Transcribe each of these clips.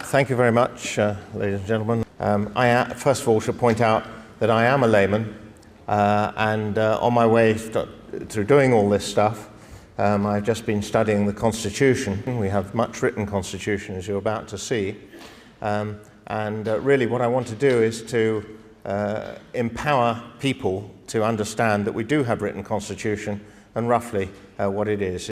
Thank you very much, ladies and gentlemen. I first of all should point out that I am a layman, and on my way through doing all this stuff, I've just been studying the Constitution. We have much written Constitution, as you're about to see, and really what I want to do is to empower people to understand that we do have written Constitution and roughly what it is.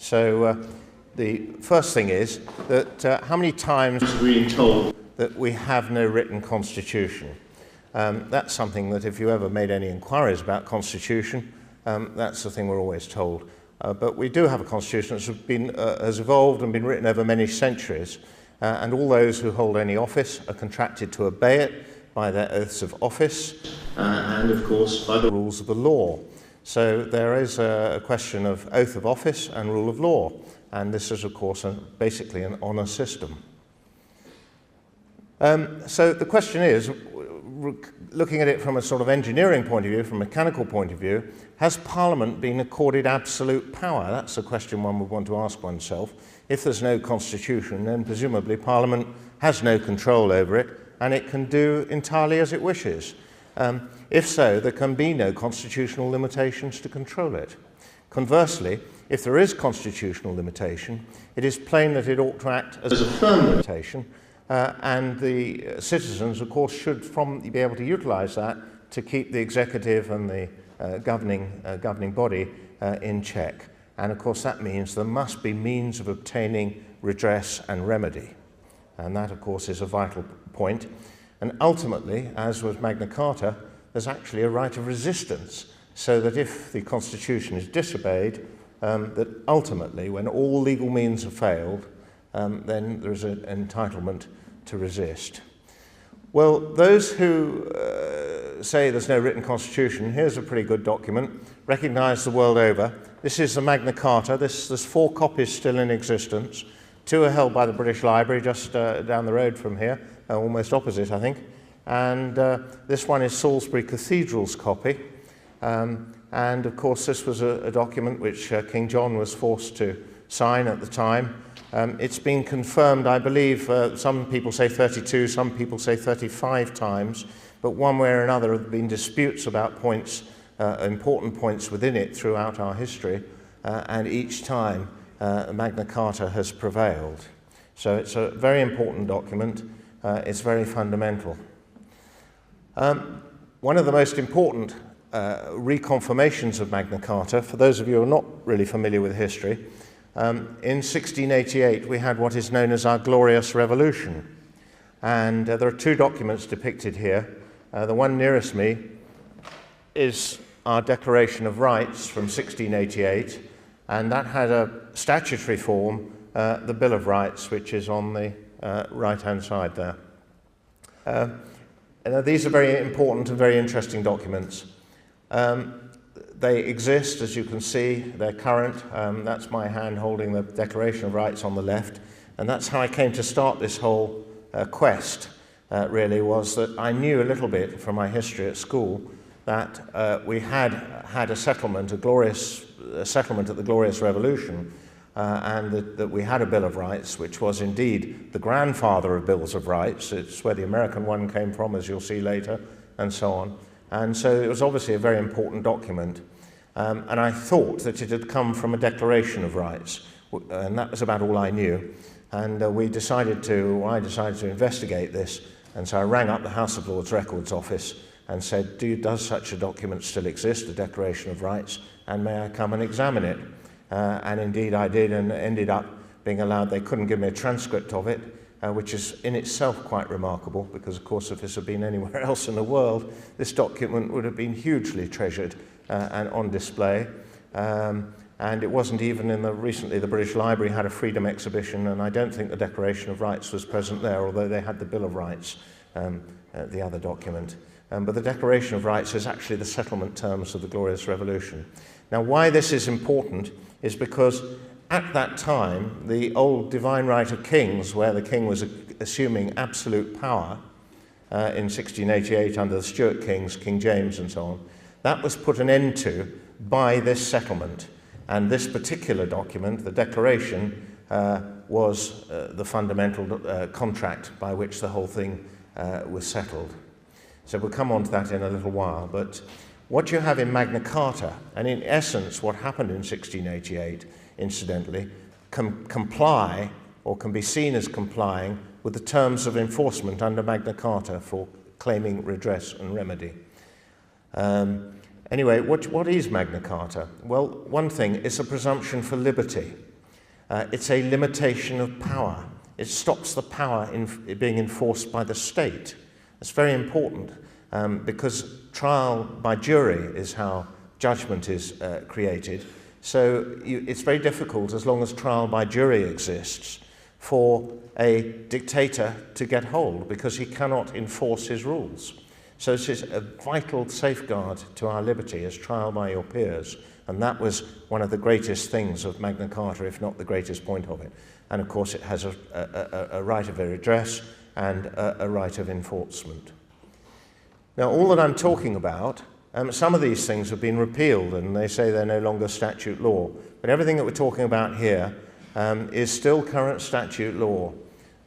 So the first thing is that how many times are we told that we have no written constitution? That's something that if you ever made any inquiries about constitution, that's the thing we're always told. But we do have a constitution that has evolved and been written over many centuries, and all those who hold any office are contracted to obey it by their oaths of office and of course by the rules of the law. So there is a question of oath of office and rule of law, and this is of course basically an honour system. So the question is, looking at it from a sort of engineering point of view, from a mechanical point of view, has Parliament been accorded absolute power? That's a question one would want to ask oneself. If there's no constitution, then presumably Parliament has no control over it, and it can do entirely as it wishes. If so, there can be no constitutional limitations to control it. Conversely, if there is constitutional limitation, it is plain that it ought to act as a firm limitation, and the citizens, of course, should be able to utilise that to keep the executive and the governing body in check. And of course, that means there must be means of obtaining redress and remedy. And that, of course, is a vital point. And ultimately, as with Magna Carta, there's actually a right of resistance, so that if the Constitution is disobeyed, that ultimately, when all legal means have failed, then there is an entitlement to resist. Well, those who say there's no written Constitution, here's a pretty good document, recognised the world over. This is the Magna Carta. There's 4 copies still in existence. 2 are held by the British Library just down the road from here, almost opposite, I think. And this one is Salisbury Cathedral's copy. And of course, this was a document which King John was forced to sign at the time. It's been confirmed, I believe, some people say 32, some people say 35 times, but one way or another there have been disputes about points, important points within it throughout our history, and each time Magna Carta has prevailed. So it's a very important document. It's very fundamental. One of the most important reconfirmations of Magna Carta, for those of you who are not really familiar with history, in 1688 we had what is known as our Glorious Revolution. And there are 2 documents depicted here. The one nearest me is our Declaration of Rights from 1688, and that had a statutory form, the Bill of Rights, which is on the right-hand side there. These are very important and very interesting documents. They exist, as you can see, they're current. That's my hand holding the Declaration of Rights on the left, and that's how I came to start this whole quest, really, was that I knew a little bit from my history at school that we had a settlement, a glorious settlement at the Glorious Revolution, and that we had a Bill of Rights, which was indeed the grandfather of Bills of Rights. It's where the American one came from, as you'll see later, and so on. And so it was obviously a very important document. And I thought that it had come from a Declaration of Rights, and that was about all I knew. And I decided to investigate this, and so I rang up the House of Lords Records Office and said, does such a document still exist, a Declaration of Rights, and may I come and examine it? And indeed I did, and ended up being allowed. They couldn't give me a transcript of it, which is in itself quite remarkable, because of course if this had been anywhere else in the world, this document would have been hugely treasured and on display. And it wasn't even recently the British Library had a freedom exhibition, and I don't think the Declaration of Rights was present there, although they had the Bill of Rights the other document. But the Declaration of Rights is actually the settlement terms of the Glorious Revolution. Now, why this is important is because at that time, the old divine right of kings, where the king was assuming absolute power in 1688 under the Stuart kings, King James and so on, that was put an end to by this settlement. And this particular document, the Declaration, was the fundamental contract by which the whole thing was settled. So we'll come on to that in a little while. But what you have in Magna Carta, and in essence what happened in 1688, incidentally, comply or can be seen as complying with the terms of enforcement under Magna Carta for claiming redress and remedy. Anyway, what is Magna Carta? Well, one thing, it's a presumption for liberty. It's a limitation of power. It stops the power being enforced by the state. It's very important because trial by jury is how judgment is created. So it's very difficult, as long as trial by jury exists, for a dictator to get hold, because he cannot enforce his rules. So this is a vital safeguard to our liberty, as trial by your peers. And that was one of the greatest things of Magna Carta, if not the greatest point of it. And of course it has a right of redress and a right of enforcement. Now, all that I'm talking about, some of these things have been repealed and they say they're no longer statute law. But everything that we're talking about here is still current statute law.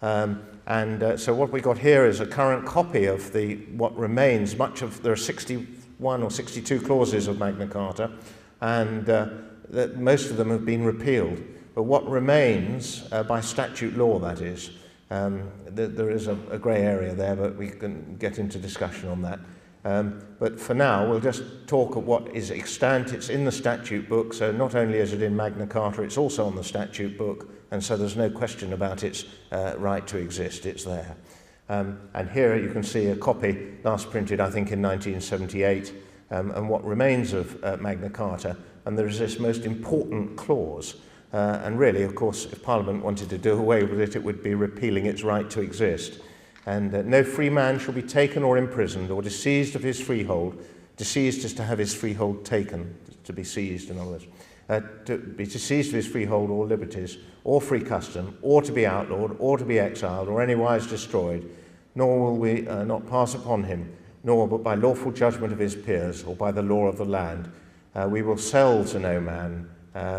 So what we got here is a current copy of what remains. There are 61 or 62 clauses of Magna Carta, and most of them have been repealed. But what remains, by statute law that is, there is a grey area there, but we can get into discussion on that. But for now, we'll just talk of what is extant. It's in the statute book, so not only is it in Magna Carta, it's also on the statute book, and so there's no question about its right to exist. It's there. And here you can see a copy, last printed, I think, in 1978, and what remains of Magna Carta. And there is this most important clause. And really, of course, if Parliament wanted to do away with it, it would be repealing its right to exist. And no free man shall be taken or imprisoned or disseised of his freehold. Disseised is to have his freehold taken, to be seized, in other words. To be disseised of his freehold or liberties, or free custom, or to be outlawed, or to be exiled, or anywise destroyed, nor will we not pass upon him, nor but by lawful judgment of his peers, or by the law of the land. We will sell to no man,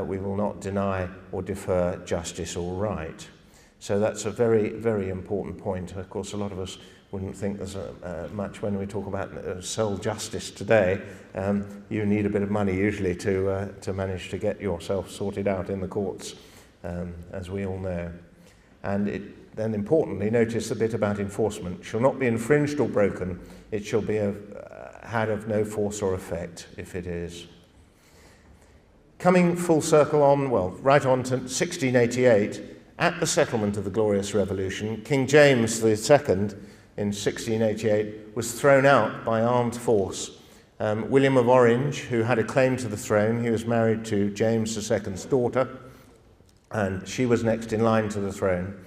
we will not deny or defer justice or right. So that's a very, very important point. Of course, a lot of us wouldn't think there's much when we talk about sell justice today. You need a bit of money usually to manage to get yourself sorted out in the courts, as we all know. And then importantly, notice the bit about enforcement. Shall not be infringed or broken. It shall be had of no force or effect, if it is. Coming full circle on, well, right on to 1688, at the settlement of the Glorious Revolution, King James II in 1688 was thrown out by armed force. William of Orange, who had a claim to the throne, he was married to James II's daughter, and she was next in line to the throne.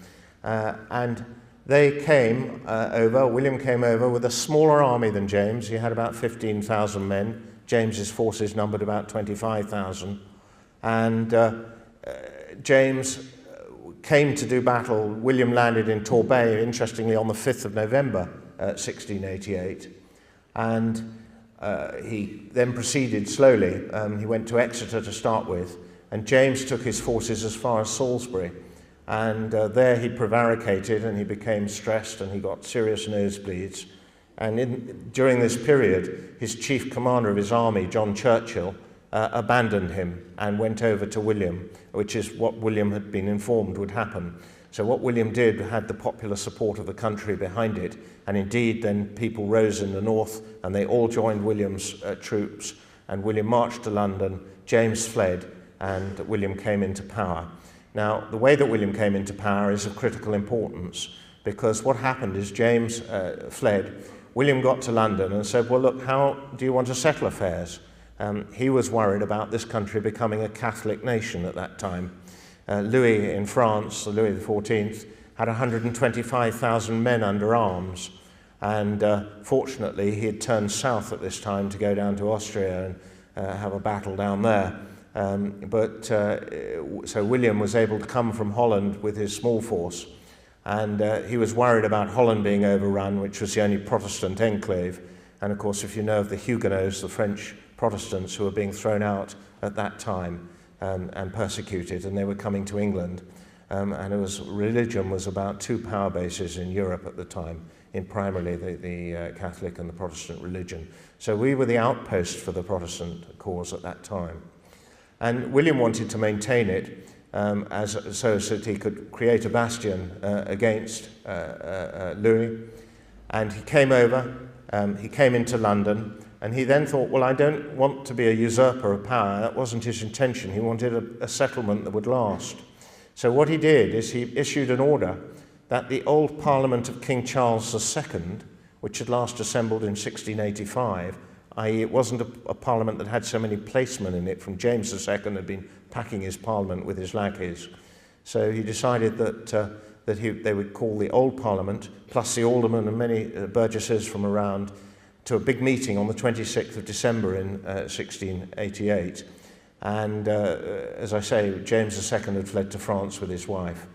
And they came over, William came over with a smaller army than James. He had about 15,000 men. James's forces numbered about 25,000. And James came to do battle. William landed in Torbay, interestingly, on the 5th of November, 1688. And he then proceeded slowly. He went to Exeter to start with, and James took his forces as far as Salisbury. And there he prevaricated, and he became stressed, and he got serious nosebleeds. And during this period, his chief commander of his army, John Churchill, abandoned him and went over to William, which is what William had been informed would happen. So what William did had the popular support of the country behind it, and indeed then people rose in the north and they all joined William's troops, and William marched to London, James fled, and William came into power. Now, the way that William came into power is of critical importance, because what happened is James fled. William got to London and said, well, look, how do you want to settle affairs? He was worried about this country becoming a Catholic nation at that time. Louis in France, Louis XIV, had 125,000 men under arms. And fortunately, he had turned south at this time to go down to Austria and have a battle down there. So William was able to come from Holland with his small force, and he was worried about Holland being overrun, which was the only Protestant enclave. And of course, if you know of the Huguenots, the French Protestants who were being thrown out at that time and persecuted, and they were coming to England. And religion was about two power bases in Europe at the time, in primarily the Catholic and the Protestant religion. So we were the outpost for the Protestant cause at that time. And William wanted to maintain it so that he could create a bastion against Louis. And he came over, he came into London, and he then thought, well, I don't want to be a usurper of power. That wasn't his intention. He wanted a settlement that would last. So what he did is he issued an order that the old Parliament of King Charles II, which had last assembled in 1685, i.e. it wasn't a parliament that had so many placemen in it, from James II had been packing his parliament with his lackeys. So he decided that they would call the old parliament, plus the aldermen and many burgesses from around, to a big meeting on the 26th of December in 1688. And as I say, James II had fled to France with his wife.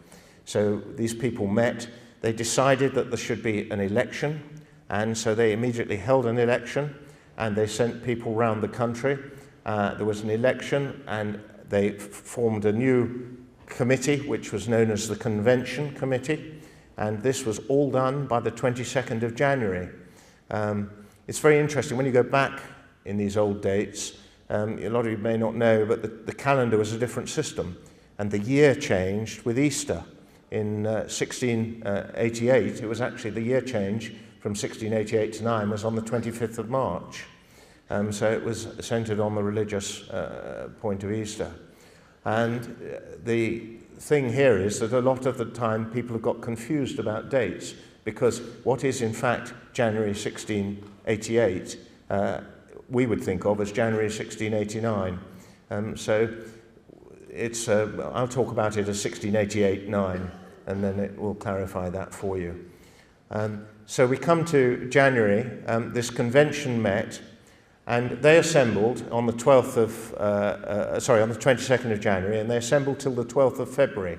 So these people met, they decided that there should be an election, and so they immediately held an election, and they sent people round the country. There was an election, and they formed a new committee, which was known as the Convention Committee, and this was all done by the 22nd of January. It's very interesting, when you go back in these old dates, a lot of you may not know, but the calendar was a different system, and the year changed with Easter. In 1688, it was actually the year change from 1688 to 9 was on the 25th of March. So it was centered on the religious point of Easter. And the thing here is that a lot of the time people have got confused about dates, because what is in fact January 1688 we would think of as January 1689. So it's, I'll talk about it as 1688-9, and then it will clarify that for you. So we come to January. This convention met, and they assembled on the 12th of, on the 22nd of January, and they assembled till the 12th of February.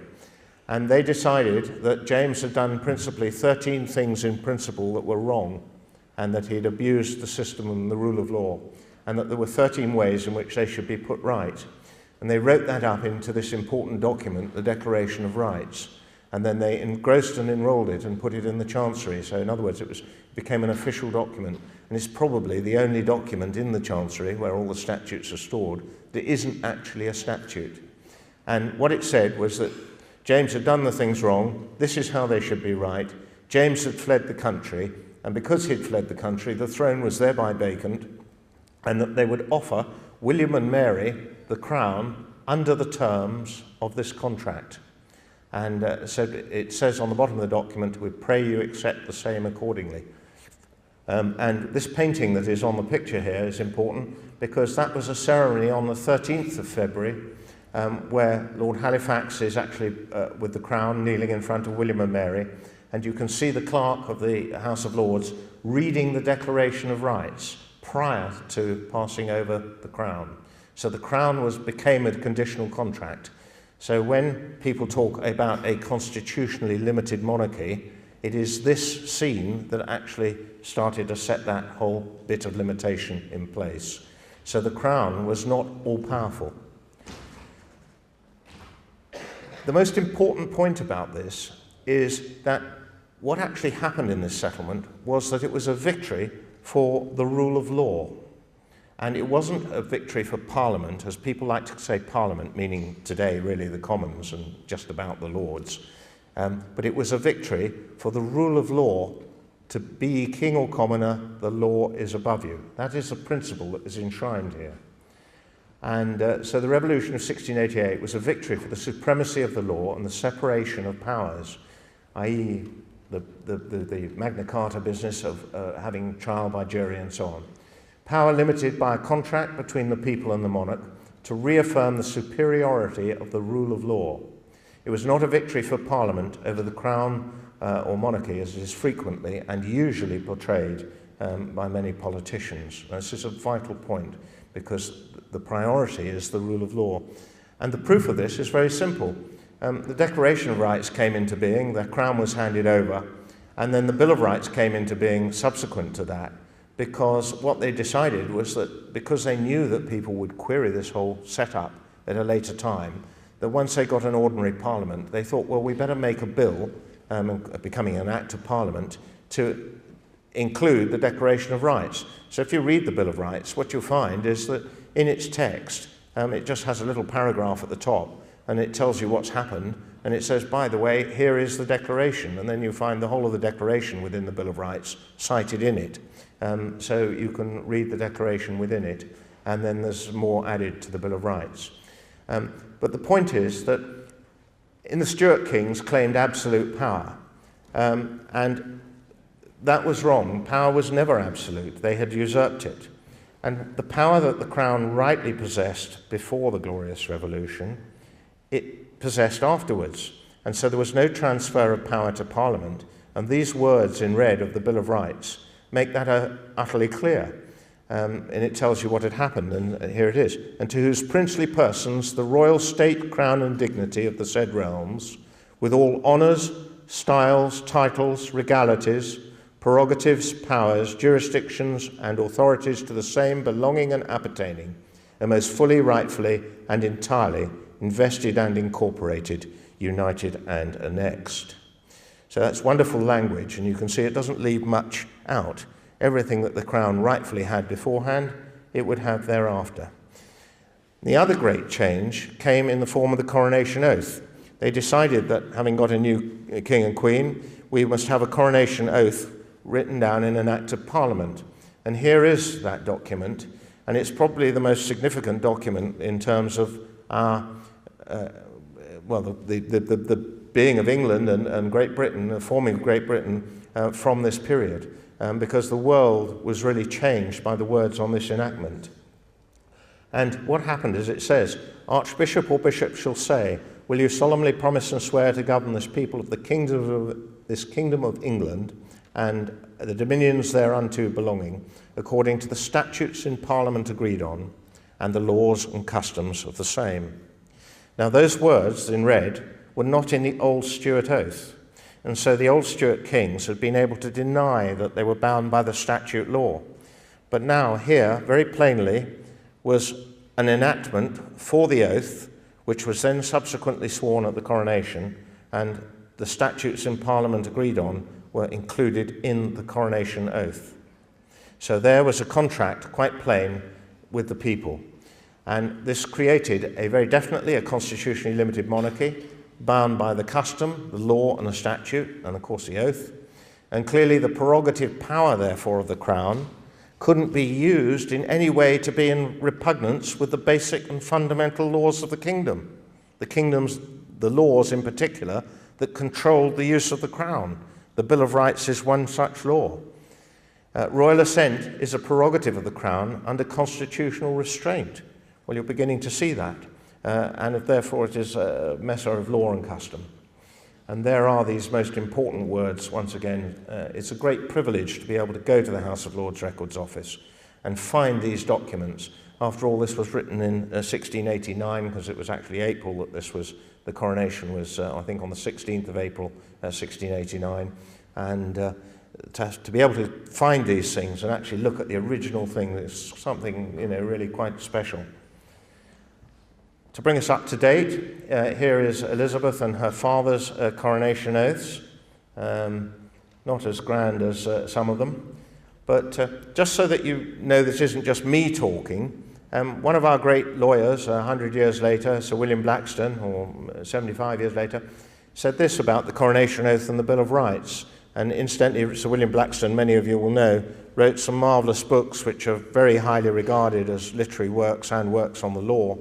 And they decided that James had done principally 13 things in principle that were wrong, and that he had abused the system and the rule of law, and that there were 13 ways in which they should be put right. And they wrote that up into this important document, the Declaration of Rights, and then they engrossed and enrolled it and put it in the Chancery. So in other words, it became an official document, and it's probably the only document in the Chancery, where all the statutes are stored, that isn't actually a statute. And what it said was that James had done the things wrong, this is how they should be right, James had fled the country, and because he'd fled the country, the throne was thereby vacant, and that they would offer William and Mary the crown under the terms of this contract. And so it says on the bottom of the document, we pray you accept the same accordingly. And this painting that is on the picture here is important, because that was a ceremony on the 13th of February, where Lord Halifax is actually with the crown kneeling in front of William and Mary, and you can see the clerk of the House of Lords reading the Declaration of Rights prior to passing over the crown. So the crown became a conditional contract. So when people talk about a constitutionally limited monarchy, it is this scene that actually started to set that whole bit of limitation in place. So the crown was not all-powerful. The most important point about this is that what actually happened in this settlement was that it was a victory for the rule of law. And it wasn't a victory for Parliament, as people like to say Parliament, meaning today really the Commons and just about the Lords. But it was a victory for the rule of law. To be king or commoner, the law is above you. That is a principle that is enshrined here. And so the Revolution of 1688 was a victory for the supremacy of the law and the separation of powers, i.e. the Magna Carta business of having trial by jury and so on. Power limited by a contract between the people and the monarch to reaffirm the superiority of the rule of law. It was not a victory for Parliament over the Crown or monarchy, as it is frequently and usually portrayed by many politicians. This is a vital point, because the priority is the rule of law. And the proof of this is very simple. The Declaration of Rights came into being, the Crown was handed over, and then the Bill of Rights came into being subsequent to that, because what they decided was that because they knew that people would query this whole setup at a later time, that once they got an ordinary Parliament, they thought, well, we better make a bill, becoming an Act of Parliament, to include the Declaration of Rights. So if you read the Bill of Rights, what you'll find is that in its text, it just has a little paragraph at the top, and it tells you what's happened, and it says, by the way, here is the Declaration, and then you find the whole of the Declaration within the Bill of Rights cited in it. So you can read the Declaration within it, and then there's more added to the Bill of Rights. But the point is that in the Stuart kings claimed absolute power, and that was wrong. Power was never absolute. They had usurped it. And the power that the Crown rightly possessed before the Glorious Revolution, it possessed afterwards. And so there was no transfer of power to Parliament. And these words in red of the Bill of Rights make that utterly clear. And it tells you what had happened, and here it is. And to whose princely persons the royal state, crown, and dignity of the said realms, with all honours, styles, titles, regalities, prerogatives, powers, jurisdictions, and authorities to the same belonging and appertaining, are most fully, rightfully, and entirely invested and incorporated, united and annexed. So that's wonderful language, and you can see it doesn't leave much out. Everything that the Crown rightfully had beforehand, it would have thereafter. The other great change came in the form of the coronation oath. They decided that, having got a new king and queen, we must have a coronation oath written down in an Act of Parliament. And here is that document, and it's probably the most significant document in terms of our, the being of England and Great Britain, the forming of Great Britain from this period, because the world was really changed by the words on this enactment. And what happened is it says, Archbishop or Bishop shall say, will you solemnly promise and swear to govern this people of this kingdom of England and the dominions thereunto belonging, according to the statutes in Parliament agreed on, and the laws and customs of the same. Now those words in red were not in the old Stuart oath, and so the old Stuart kings had been able to deny that they were bound by the statute law. But now here, very plainly, was an enactment for the oath, which was then subsequently sworn at the coronation, and the statutes in Parliament agreed on were included in the coronation oath. So there was a contract, quite plain, with the people. And this created very definitely a constitutionally limited monarchy, bound by the custom, the law, and the statute, and of course the oath. And clearly the prerogative power, therefore, of the Crown couldn't be used in any way to be in repugnance with the basic and fundamental laws of the kingdom. The laws in particular, that controlled the use of the Crown. The Bill of Rights is one such law. Royal assent is a prerogative of the Crown under constitutional restraint. Well, you're beginning to see that. And therefore it is a matter of law and custom. And there are these most important words, once again. It's a great privilege to be able to go to the House of Lords Records Office and find these documents. After all, this was written in 1689, because it was actually April that the coronation was, I think, on the 16th of April, 1689. And to be able to find these things and actually look at the original thing is something, really quite special. To bring us up to date, here is Elizabeth and her father's coronation oaths. Not as grand as some of them, but just so that you know this isn't just me talking, one of our great lawyers, 100 years later, Sir William Blackstone, or 75 years later, said this about the coronation oath and the Bill of Rights. And incidentally, Sir William Blackstone, many of you will know, wrote some marvellous books which are very highly regarded as literary works and works on the law.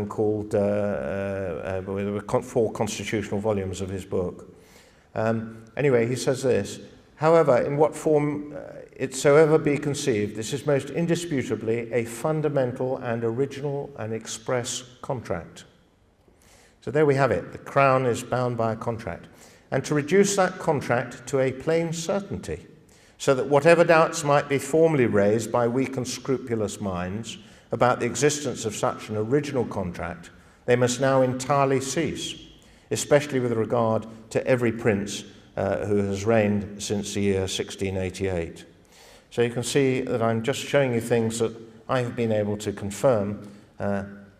Called 4 constitutional volumes of his book. Anyway, he says this, however, in what form it soever be conceived, this is most indisputably a fundamental and original and express contract. So there we have it. The Crown is bound by a contract. And to reduce that contract to a plain certainty, so that whatever doubts might be formally raised by weak and scrupulous minds about the existence of such an original contract, they must now entirely cease, especially with regard to every prince who has reigned since the year 1688. So you can see that I'm just showing you things that I have been able to confirm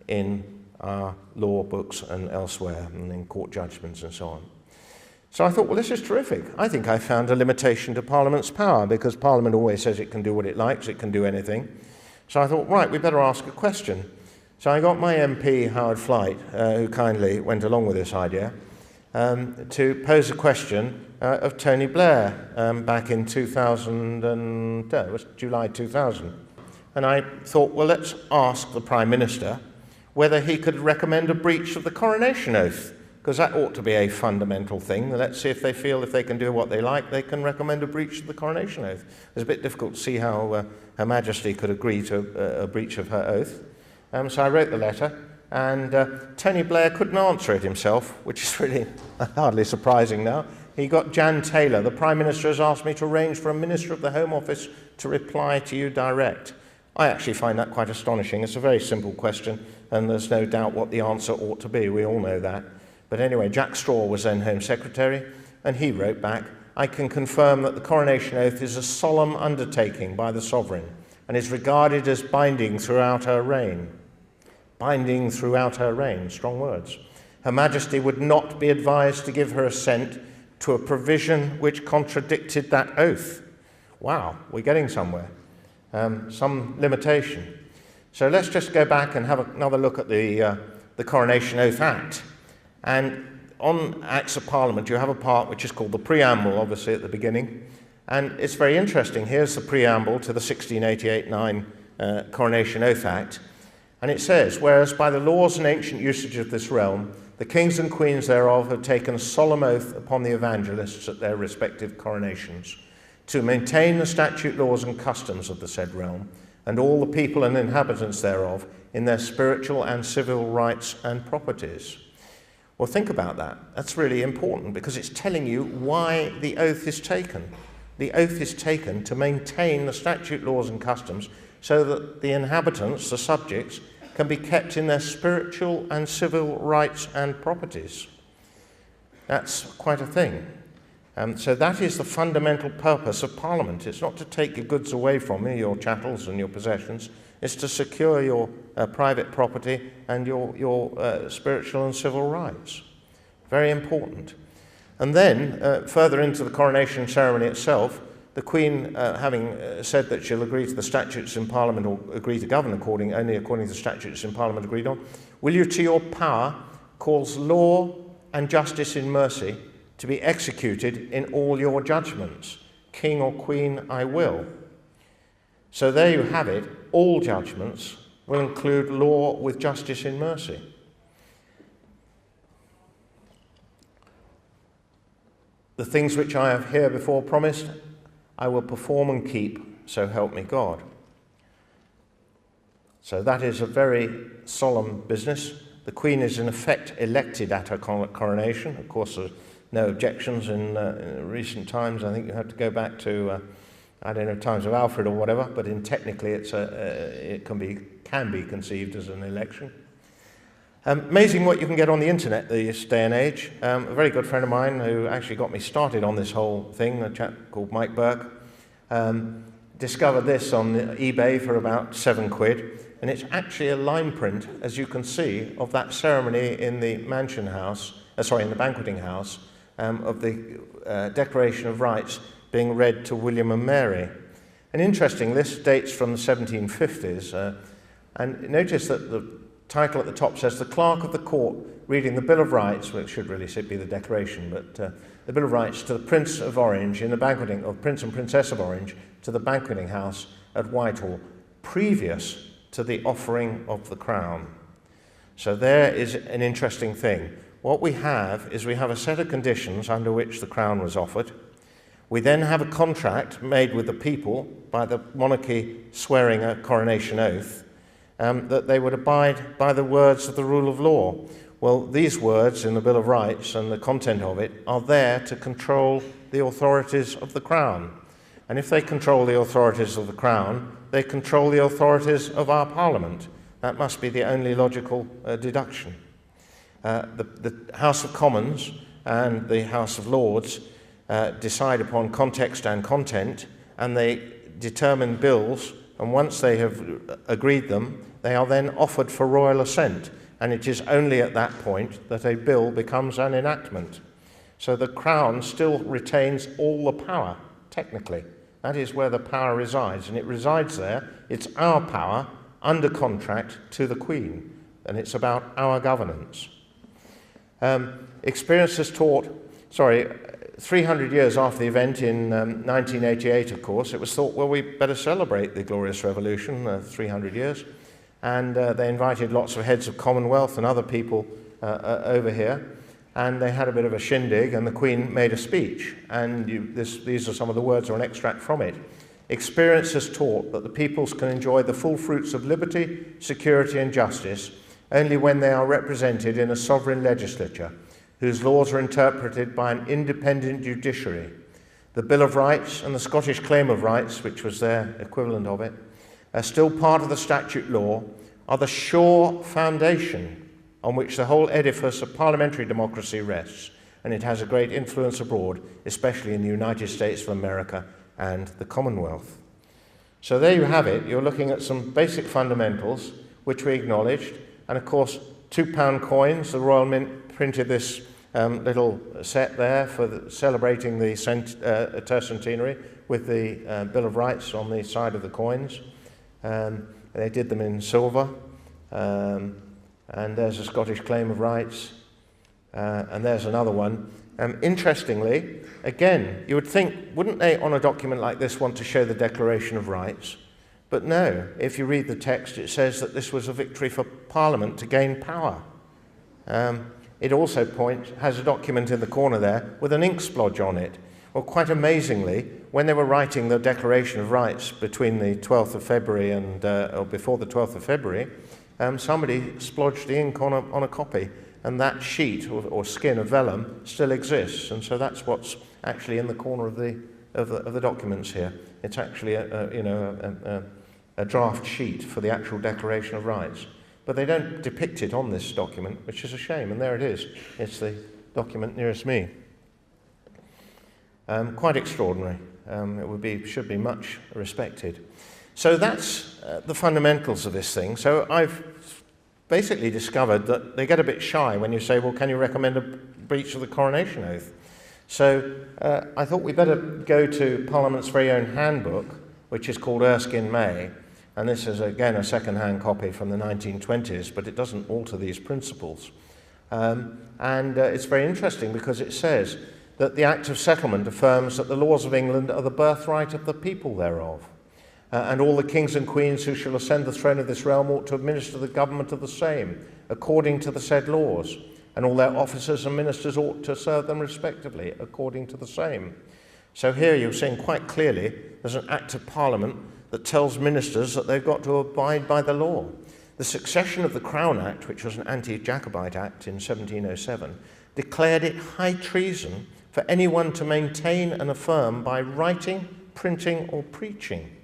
in our law books and elsewhere, and in court judgments and so on. So I thought, well, this is terrific. I think I found a limitation to Parliament's power, because Parliament always says it can do what it likes, it can do anything. So I thought, right, we better ask a question. So I got my MP, Howard Flight, who kindly went along with this idea, to pose a question of Tony Blair back in 2000, it was July 2000. And I thought, well, let's ask the Prime Minister whether he could recommend a breach of the coronation oath, because that ought to be a fundamental thing. Let's see if they feel if they can do what they like, they can recommend a breach of the coronation oath. It's a bit difficult to see how Her Majesty could agree to a breach of her oath. So I wrote the letter, and Tony Blair couldn't answer it himself, which is really hardly surprising now. He got Jan Taylor. The Prime Minister has asked me to arrange for a Minister of the Home Office to reply to you direct. I actually find that quite astonishing. It's a very simple question, and there's no doubt what the answer ought to be. We all know that. But anyway, Jack Straw was then Home Secretary, and he wrote back, I can confirm that the coronation oath is a solemn undertaking by the Sovereign and is regarded as binding throughout her reign. Binding throughout her reign, strong words. Her Majesty would not be advised to give her assent to a provision which contradicted that oath. Wow, we're getting somewhere. Some limitation. So let's just go back and have another look at the Coronation Oath Act. And on Acts of Parliament, you have a part which is called the preamble, obviously, at the beginning. And it's very interesting. Here's the preamble to the 1688-9 Coronation Oath Act. And it says, whereas by the laws and ancient usage of this realm, the kings and queens thereof have taken a solemn oath upon the evangelists at their respective coronations, to maintain the statute, laws, and customs of the said realm, and all the people and inhabitants thereof, in their spiritual and civil rights and properties. Well, think about that. That's really important, because it's telling you why the oath is taken. The oath is taken to maintain the statute, laws, and customs so that the inhabitants, the subjects, can be kept in their spiritual and civil rights and properties. That's quite a thing. So that is the fundamental purpose of Parliament. It's not to take your goods away from you, your chattels and your possessions. It's to secure your private property and your spiritual and civil rights. Very important. And then, further into the coronation ceremony itself, the Queen, having said that she'll agree to the statutes in Parliament, or agree to govern only according to the statutes in Parliament agreed on, will you to your power cause law and justice in mercy to be executed in all your judgments? King or Queen, I will. So there you have it. All judgments will include law with justice in mercy. The things which I have herebefore promised, I will perform and keep, so help me God. So that is a very solemn business. The Queen is in effect elected at her coronation. Of course, there's no objections in recent times. I think you have to go back to, I don't know, times of Alfred or whatever, but technically it can be conceived as an election. Amazing what you can get on the internet this day and age. A very good friend of mine who actually got me started on this whole thing, a chap called Mike Burke, discovered this on eBay for about £7, and it's actually a line print, as you can see, of that ceremony in the Mansion House, in the Banqueting House, of the Declaration of Rights being read to William and Mary. And interesting, this dates from the 1750s, and notice that the title at the top says, the Clerk of the Court reading the Bill of Rights, which should really be the Declaration, but the Bill of Rights to the Prince of Orange in the banqueting, or Prince and Princess of Orange, to the Banqueting House at Whitehall, previous to the offering of the crown. So there is an interesting thing. What we have is we have a set of conditions under which the crown was offered. We then have a contract made with the people by the monarchy swearing a coronation oath, that they would abide by the words of the rule of law. Well, these words in the Bill of Rights and the content of it are there to control the authorities of the Crown. And if they control the authorities of the Crown, they control the authorities of our Parliament. That must be the only logical deduction. The House of Commons and the House of Lords decide upon context and content, and they determine bills, and once they have agreed them, they are then offered for royal assent, and it is only at that point that a bill becomes an enactment. So the Crown still retains all the power, technically. That is where the power resides, and it resides there. It's our power under contract to the Queen, and it's about our governance. Experience has taught, 300 years after the event in 1988, of course, it was thought, well, we better celebrate the Glorious Revolution, 300 years. And they invited lots of heads of Commonwealth and other people over here. And they had a bit of a shindig, and the Queen made a speech. And these are some of the words or an extract from it. Experience has taught that the peoples can enjoy the full fruits of liberty, security and justice only when they are represented in a sovereign legislature, whose laws are interpreted by an independent judiciary. The Bill of Rights and the Scottish Claim of Rights, which was their equivalent of it, are still part of the statute law, are the sure foundation on which the whole edifice of parliamentary democracy rests, and it has a great influence abroad, especially in the United States of America and the Commonwealth. So there you have it. You're looking at some basic fundamentals which we acknowledged, and of course £2 coins. The Royal Mint printed this little set there for celebrating the tercentenary with the Bill of Rights on the side of the coins. They did them in silver, and there's a Scottish Claim of Rights, and there's another one. Interestingly, again, you would think, wouldn't they on a document like this want to show the Declaration of Rights? But no, if you read the text, it says that this was a victory for Parliament to gain power. It also has a document in the corner there with an ink splodge on it. Well, quite amazingly, when they were writing the Declaration of Rights between the 12th of February and or before the 12th of February, somebody splodged the ink on a copy, and that sheet or skin of vellum still exists, and so that's what's actually in the corner of the documents here. It's actually a draft sheet for the actual Declaration of Rights, but they don't depict it on this document, which is a shame. And there it is. It's the document nearest me. Quite extraordinary. It should be much respected. So that's the fundamentals of this thing. So I've basically discovered that they get a bit shy when you say, well, can you recommend a breach of the coronation oath? So I thought we'd better go to Parliament's very own handbook, which is called Erskine May. And this is, again, a second-hand copy from the 1920s, but it doesn't alter these principles. It's very interesting because it says that the Act of Settlement affirms that the laws of England are the birthright of the people thereof. And all the kings and queens who shall ascend the throne of this realm ought to administer the government of the same, according to the said laws. And all their officers and ministers ought to serve them respectively, according to the same. So here you're seeing quite clearly there's an Act of Parliament that tells ministers that they've got to abide by the law. The succession of the Crown Act, which was an anti-Jacobite act in 1707, declared it high treason for anyone to maintain and affirm by writing, printing or preaching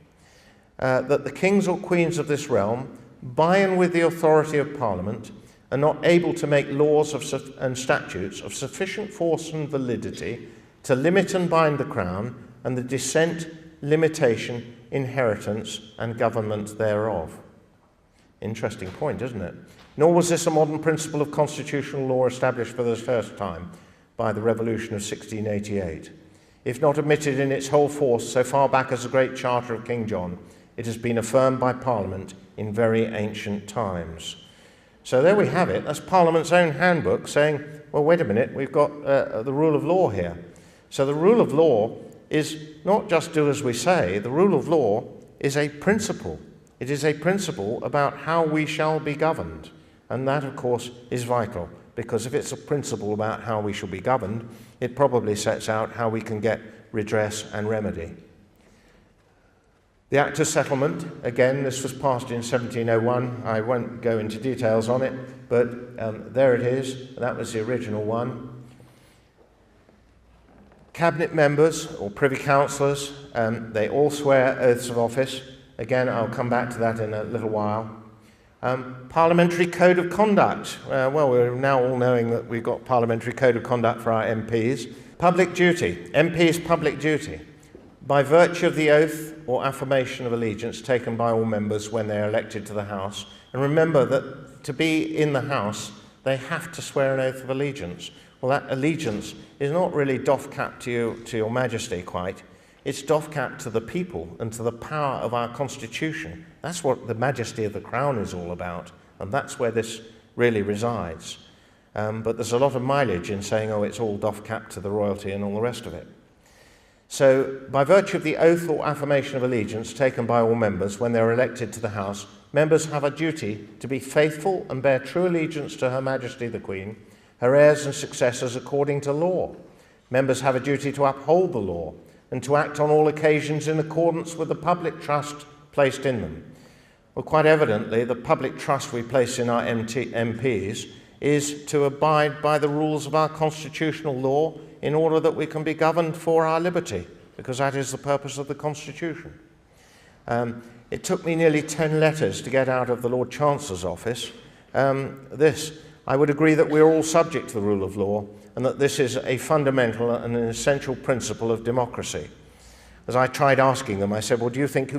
that the kings or queens of this realm, by and with the authority of Parliament, are not able to make laws and statutes of sufficient force and validity to limit and bind the Crown and the descent, limitation, inheritance and government thereof. Interesting point, isn't it? Nor was this a modern principle of constitutional law established for the first time by the Revolution of 1688. If not admitted in its whole force so far back as the Great Charter of King John, it has been affirmed by Parliament in very ancient times. So there we have it. That's Parliament's own handbook saying, well, wait a minute, we've got the rule of law here. So the rule of law is not just do as we say. The rule of law is a principle. It is a principle about how we shall be governed. And that, of course, is vital, because if it's a principle about how we shall be governed, it probably sets out how we can get redress and remedy. The Act of Settlement, again, this was passed in 1701. I won't go into details on it, but there it is. That was the original one. Cabinet members or privy councillors, they all swear oaths of office. Again, I'll come back to that in a little while. Parliamentary Code of Conduct. Well, we're now all knowing that we've got Parliamentary Code of Conduct for our MPs. Public duty. MPs' public duty. By virtue of the oath or affirmation of allegiance taken by all members when they are elected to the House. And remember that to be in the House, they have to swear an oath of allegiance. Well, that allegiance is not really doff cap to your Majesty quite. It's doff cap to the people and to the power of our Constitution. That's what the majesty of the Crown is all about, and that's where this really resides. But there's a lot of mileage in saying, oh, it's all doff cap to the royalty and all the rest of it. So, by virtue of the oath or affirmation of allegiance taken by all members when they are elected to the House, members have a duty to be faithful and bear true allegiance to Her Majesty the Queen, her heirs and successors according to law. Members have a duty to uphold the law and to act on all occasions in accordance with the public trust placed in them. Well, quite evidently, the public trust we place in our MPs is to abide by the rules of our constitutional law in order that we can be governed for our liberty, because that is the purpose of the Constitution. It took me nearly 10 letters to get out of the Lord Chancellor's office I would agree that we're all subject to the rule of law and that this is a fundamental and an essential principle of democracy. As I tried asking them, I said, well, do you think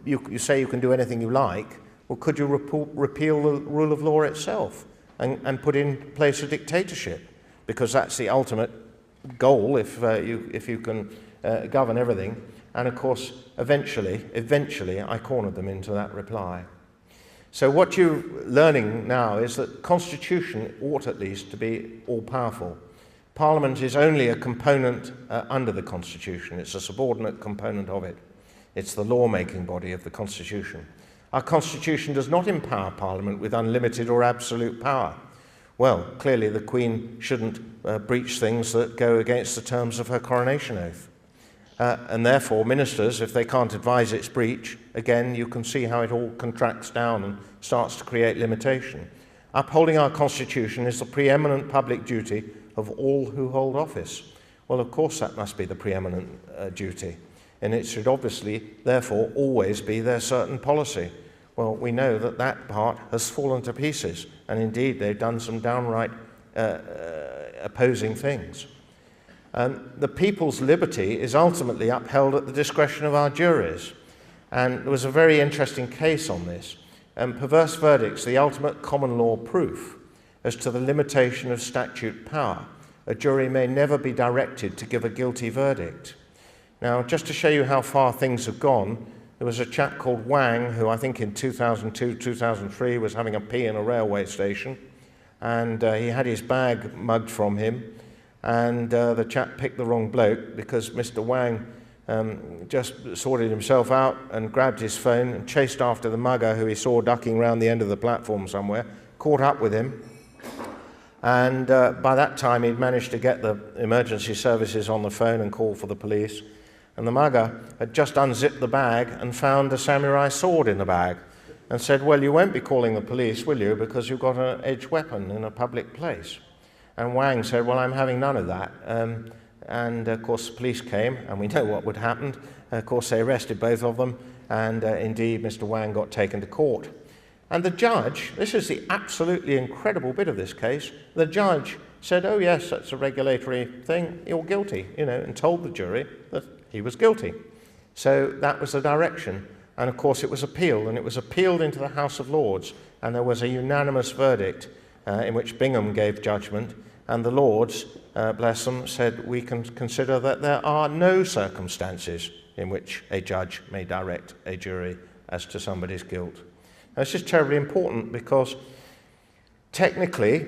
you say you can do anything you like? Well, could you repeal the rule of law itself and put in place a dictatorship? Because that's the ultimate goal if you can govern everything. And of course, eventually, I cornered them into that reply. So what you're learning now is that the Constitution ought at least to be all-powerful. Parliament is only a component under the Constitution. It's a subordinate component of it. It's the law-making body of the Constitution. Our Constitution does not empower Parliament with unlimited or absolute power. Well, clearly the Queen shouldn't breach things that go against the terms of her coronation oath. And therefore, ministers, if they can't advise its breach, again, you can see how it all contracts down and starts to create limitation. Upholding our Constitution is the preeminent public duty of all who hold office. Well, of course, that must be the preeminent duty. And it should obviously, therefore, always be their certain policy. Well, we know that that part has fallen to pieces. And indeed, they've done some downright opposing things. The people's liberty is ultimately upheld at the discretion of our juries. And there was a very interesting case on this. Perverse verdicts, the ultimate common law proof as to the limitation of statute power. A jury may never be directed to give a guilty verdict. Now, just to show you how far things have gone, there was a chap called Wang who I think in 2002, 2003 was having a pee in a railway station, and he had his bag mugged from him. And the chap picked the wrong bloke because Mr. Wang just sorted himself out and grabbed his phone and chased after the mugger who he saw ducking around the end of the platform somewhere, caught up with him. And by that time, he'd managed to get the emergency services on the phone and call for the police. And the mugger had just unzipped the bag and found a samurai sword in the bag and said, well, you won't be calling the police, will you, because you've got an edged weapon in a public place. And Wang said, well, I'm having none of that. And of course, the police came, and we know what would happen. Of course, they arrested both of them, and indeed, Mr. Wang got taken to court. And the judge, this is the absolutely incredible bit of this case, the judge said, oh, yes, that's a regulatory thing, you're guilty, and told the jury that he was guilty. So that was the direction. And of course, it was appealed, and it was appealed into the House of Lords, and there was a unanimous verdict in which Bingham gave judgment, and the Lords, bless them, said we can consider that there are no circumstances in which a judge may direct a jury as to somebody's guilt. Now, this is terribly important because technically,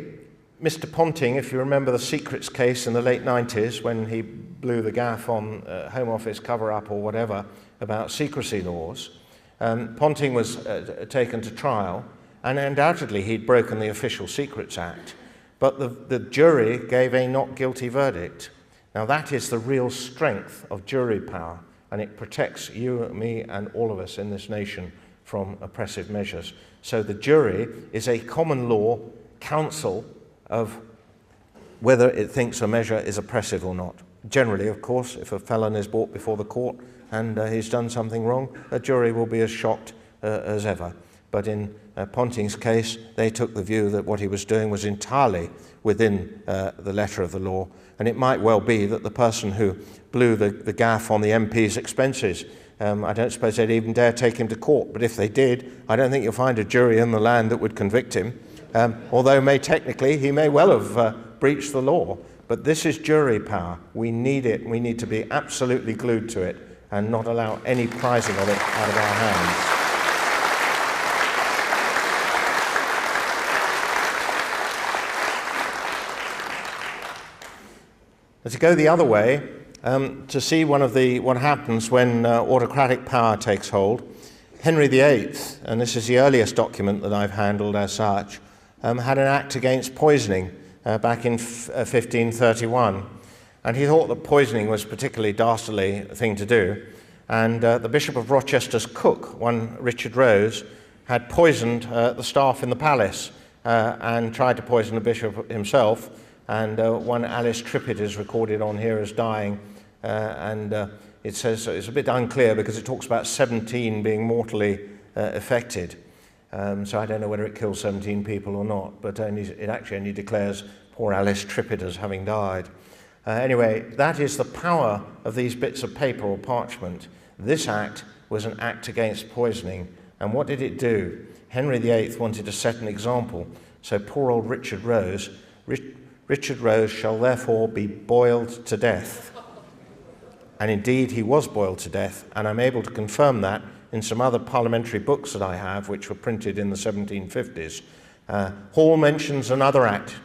Mr. Ponting, if you remember the secrets case in the late 90s when he blew the gaff on Home Office cover-up or whatever about secrecy laws, Ponting was taken to trial. And undoubtedly, he'd broken the Official Secrets Act. But the jury gave a not guilty verdict. Now, that is the real strength of jury power. and it protects you, me, and all of us in this nation from oppressive measures. So the jury is a common law council of whether it thinks a measure is oppressive or not. Generally, of course, if a felon is brought before the court and he's done something wrong, a jury will be as shocked as ever. But in Ponting's case, they took the view that what he was doing was entirely within the letter of the law, and it might well be that the person who blew the gaff on the MP's expenses, I don't suppose they'd even dare take him to court, but if they did, I don't think you'll find a jury in the land that would convict him, although technically he may well have breached the law. But this is jury power. We need it. We need to be absolutely glued to it and not allow any prizing of it out of our hands. To go the other way, to see what happens when autocratic power takes hold, Henry VIII, and this is the earliest document that I've handled as such, had an act against poisoning back in 1531. And he thought that poisoning was a particularly dastardly thing to do. And the Bishop of Rochester's cook, one Richard Rose, had poisoned the staff in the palace and tried to poison the bishop himself. And one Alice Trippitt is recorded on here as dying. It says, it's a bit unclear because it talks about 17 being mortally affected. So I don't know whether it kills 17 people or not, but it actually only declares poor Alice Trippitt as having died. Anyway, that is the power of these bits of paper or parchment. This act was an act against poisoning. And what did it do? Henry VIII wanted to set an example. So poor old Richard Rose, Richard Rose shall therefore be boiled to death. And indeed, he was boiled to death, and I'm able to confirm that in some other parliamentary books that I have, which were printed in the 1750s. Hall mentions another act,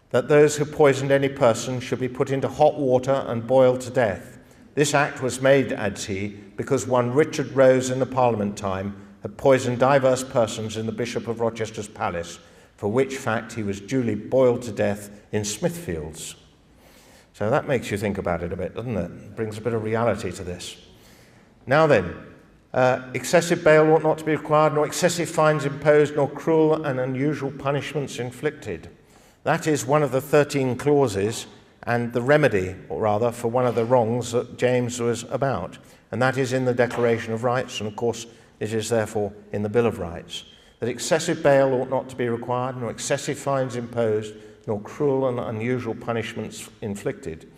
that those who poisoned any person should be put into hot water and boiled to death. This act was made, adds he, because one Richard Rose in the Parliament time had poisoned divers persons in the Bishop of Rochester's palace, for which fact he was duly boiled to death in Smithfields. So that makes you think about it a bit, doesn't it? It brings a bit of reality to this. Now then, excessive bail ought not to be required, nor excessive fines imposed, nor cruel and unusual punishments inflicted. That is one of the 13 clauses and the remedy, or rather, for one of the wrongs that James was about. And that is in the Declaration of Rights, and of course it is therefore in the Bill of Rights. That excessive bail ought not to be required, nor excessive fines imposed, nor cruel and unusual punishments inflicted.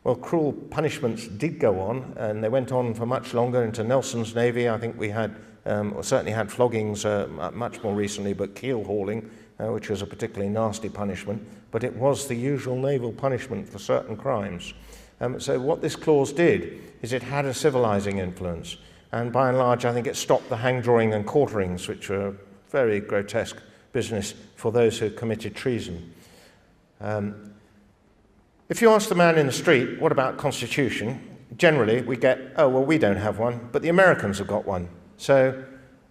Well, cruel punishments did go on, and they went on for much longer into Nelson's Navy. I think we had, or certainly had floggings much more recently, but keel hauling, which was a particularly nasty punishment, but it was the usual naval punishment for certain crimes. So what this clause did is it had a civilizing influence, and by and large I think it stopped the hang-drawing and quarterings, which were very grotesque business for those who committed treason. If you ask the man in the street, what about Constitution? Generally we get, oh, well, we don't have one, but the Americans have got one. So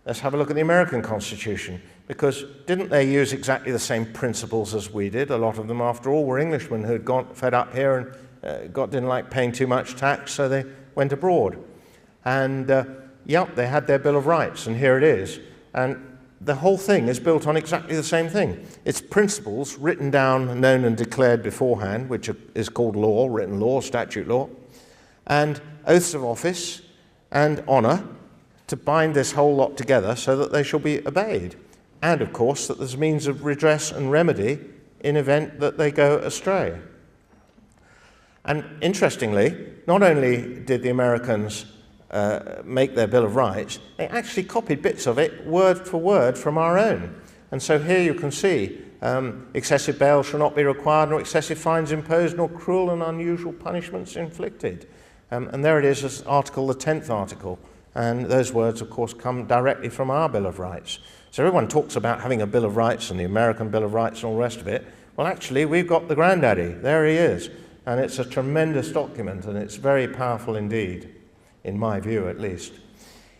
let's have a look at the American Constitution, because didn't they use exactly the same principles as we did? A lot of them, after all, were Englishmen who had got fed up here and didn't like paying too much tax, so they went abroad. And yep, they had their Bill of Rights, and here it is. And the whole thing is built on exactly the same thing. It's principles written down, known and declared beforehand, which is called law, written law, statute law, and oaths of office and honour to bind this whole lot together so that they shall be obeyed. And, of course, that there's means of redress and remedy in event that they go astray. And interestingly, not only did the Americans make their Bill of Rights, they actually copied bits of it word for word from our own. And so here you can see excessive bail shall not be required, nor excessive fines imposed, nor cruel and unusual punishments inflicted. And there it is as article, the 10th article. And those words, of course, come directly from our Bill of Rights. So everyone talks about having a Bill of Rights and the American Bill of Rights and all the rest of it. Well, actually, we've got the granddaddy. There he is. And it's a tremendous document, and it's very powerful indeed, in my view at least.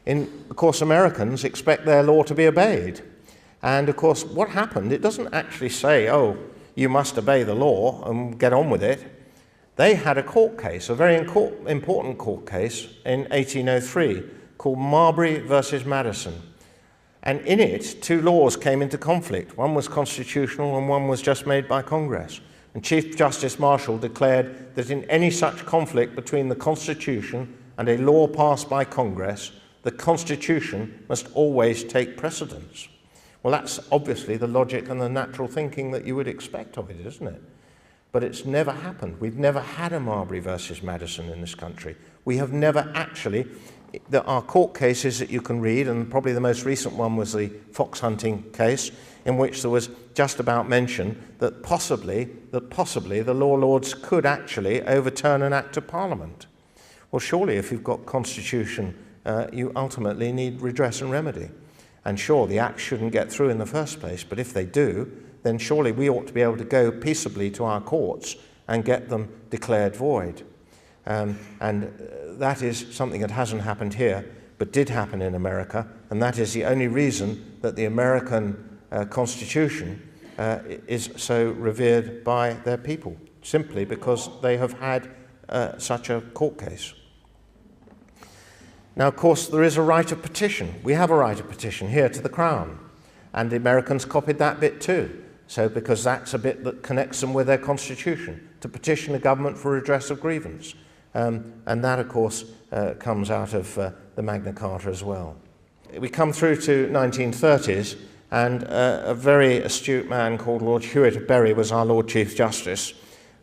Of course, Americans expect their law to be obeyed. And of course, what happened, it doesn't actually say, oh, you must obey the law and get on with it. They had a court case, a very important court case in 1803 called Marbury versus Madison. And in it, two laws came into conflict. One was constitutional and one was just made by Congress. And Chief Justice Marshall declared that in any such conflict between the Constitution and a law passed by Congress, the Constitution must always take precedence. Well, that's obviously the logic and the natural thinking that you would expect of it, isn't it? But it's never happened. We've never had a Marbury versus Madison in this country. We have never actually, there are court cases that you can read, and probably the most recent one was the fox hunting case, in which there was just about mention that possibly the law lords could actually overturn an act of Parliament. Well, surely if you've got Constitution, you ultimately need redress and remedy. And sure, the act shouldn't get through in the first place, but if they do, then surely we ought to be able to go peaceably to our courts and get them declared void. And that is something that hasn't happened here, but did happen in America, and that is the only reason that the American Constitution is so revered by their people, simply because they have had such a court case. Now, of course, there is a right of petition. We have a right of petition here to the Crown, and the Americans copied that bit too. So, because that's a bit that connects them with their Constitution, to petition the government for redress of grievance. And that, of course, comes out of the Magna Carta as well. We come through to 1930s, and a very astute man called Lord Hewitt of Bury was our Lord Chief Justice,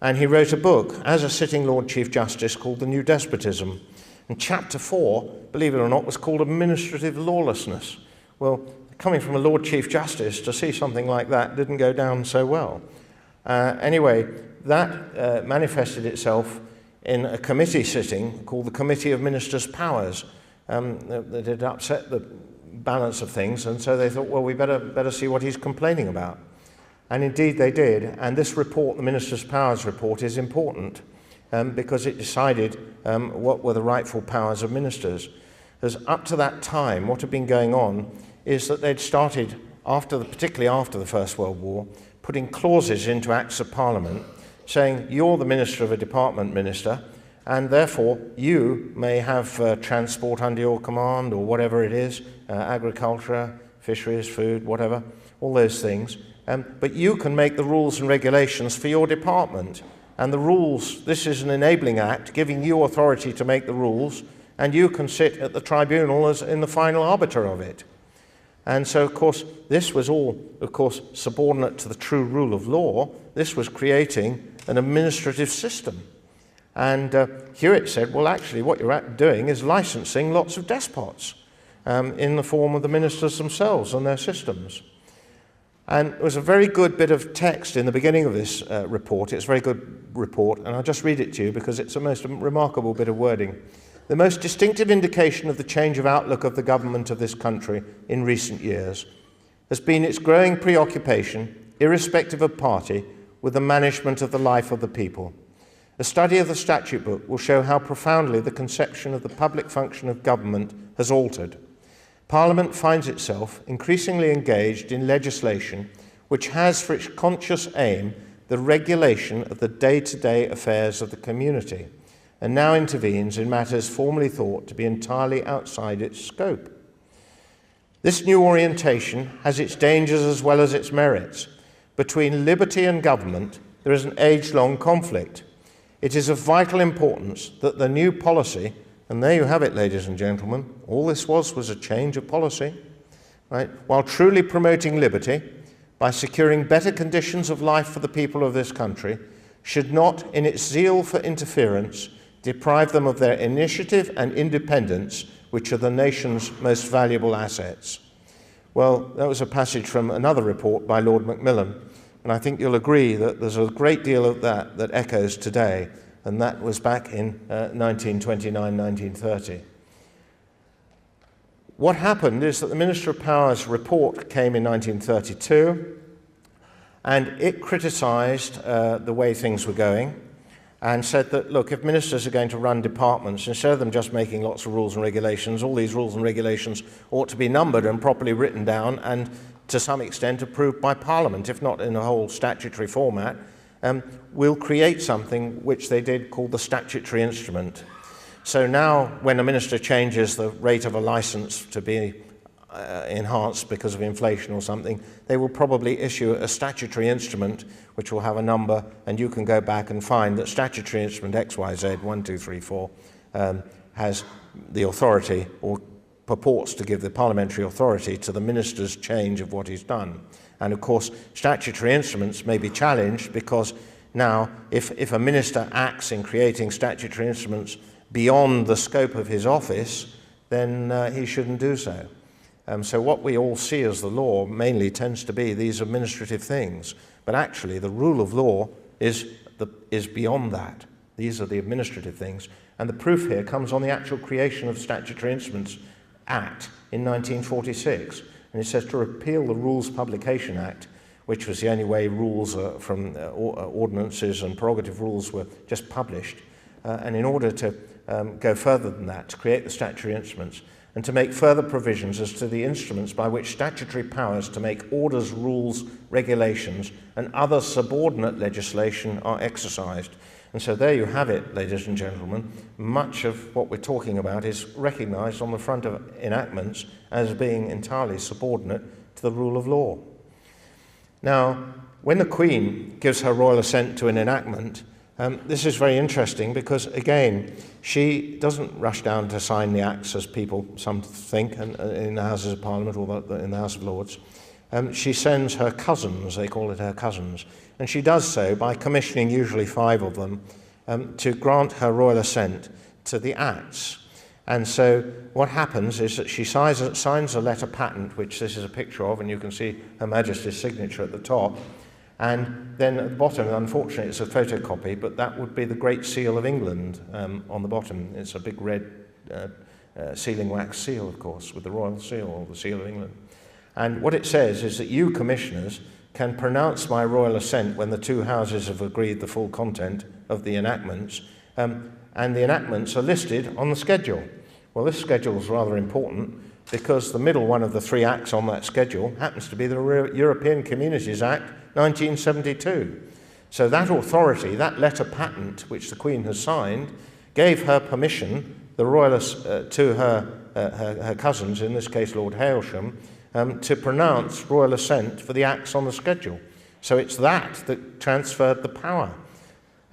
and he wrote a book as a sitting Lord Chief Justice called The New Despotism. And chapter 4, believe it or not, was called Administrative Lawlessness. Well, coming from a Lord Chief Justice to see something like that didn't go down so well. Anyway, that manifested itself in a committee sitting called the Committee of Ministers' Powers. That had upset the balance of things, and so they thought, well, we better see what he's complaining about. And indeed they did, and this report, the Ministers' Powers report, is important because it decided what were the rightful powers of ministers. Because up to that time, what had been going on is that they'd started, particularly after the First World War, putting clauses into Acts of Parliament saying, you're the minister of a department minister, and therefore you may have transport under your command, or whatever it is, agriculture, fisheries, food, whatever, all those things. But you can make the rules and regulations for your department. And the rules, this is an enabling act, giving you authority to make the rules, and you can sit at the tribunal as in the final arbiter of it. And so, of course, this was all, of course, subordinate to the true rule of law. This was creating an administrative system. And Hewitt said, well, actually, what you're doing is licensing lots of despots in the form of the ministers themselves and their systems. And there was a very good bit of text in the beginning of this report. It's a very good report, and I'll just read it to you because it's a most remarkable bit of wording. The most distinctive indication of the change of outlook of the government of this country in recent years has been its growing preoccupation, irrespective of party, with the management of the life of the people. A study of the statute book will show how profoundly the conception of the public function of government has altered. Parliament finds itself increasingly engaged in legislation which has for its conscious aim the regulation of the day-to-day affairs of the community, and now intervenes in matters formerly thought to be entirely outside its scope. This new orientation has its dangers as well as its merits. Between liberty and government, there is an age-long conflict. It is of vital importance that the new policy, and there you have it, ladies and gentlemen, all this was a change of policy, right? While truly promoting liberty, by securing better conditions of life for the people of this country, should not, in its zeal for interference, deprive them of their initiative and independence, which are the nation's most valuable assets. Well, that was a passage from another report by Lord Macmillan, and I think you'll agree that there's a great deal of that echoes today, and that was back in 1929, 1930. What happened is that the Minister of Power's report came in 1932, and it criticised the way things were going, and said that, look, if ministers are going to run departments, instead of them just making lots of rules and regulations, all these rules and regulations ought to be numbered and properly written down and to some extent approved by Parliament, if not in a whole statutory format, will create something which they did called the statutory instrument. So now when a minister changes the rate of a license to be enhanced because of inflation or something, they will probably issue a statutory instrument which will have a number, and you can go back and find that statutory instrument XYZ 1, 2, 3, 4 has the authority, or purports to give the parliamentary authority to the minister's change of what he's done. And of course, statutory instruments may be challenged because now, if a minister acts in creating statutory instruments beyond the scope of his office, then he shouldn't do so. So what we all see as the law mainly tends to be these administrative things, but actually the rule of law is beyond that. These are the administrative things, and the proof here comes on the actual creation of Statutory Instruments Act in 1946, and it says to repeal the Rules Publication Act, which was the only way rules from ordinances and prerogative rules were just published, and in order to go further than that, to create the statutory instruments, and to make further provisions as to the instruments by which statutory powers to make orders, rules, regulations, and other subordinate legislation are exercised. And so there you have it, ladies and gentlemen. Much of what we're talking about is recognised on the front of enactments as being entirely subordinate to the rule of law. Now, when the Queen gives her royal assent to an enactment, this is very interesting because, again, she doesn't rush down to sign the acts as people, some think, in the Houses of Parliament or in the House of Lords. She sends her cousins, they call it her cousins, and she does so by commissioning usually 5 of them to grant her royal assent to the acts. And so what happens is that she signs a letter patent, which this is a picture of, and you can see Her Majesty's signature at the top. And then at the bottom, unfortunately, it's a photocopy, but that would be the Great Seal of England on the bottom. It's a big red sealing wax seal, of course, with the royal seal, or the Seal of England. And what it says is that you, commissioners, can pronounce my royal assent when the 2 houses have agreed the full content of the enactments, and the enactments are listed on the schedule. Well, this schedule is rather important because the middle one of the 3 acts on that schedule happens to be the European Communities Act 1972. So that authority, that letter patent which the Queen has signed, gave her permission, the royalists, to her cousins, in this case Lord Hailsham, to pronounce royal assent for the acts on the schedule. So it's that transferred the power.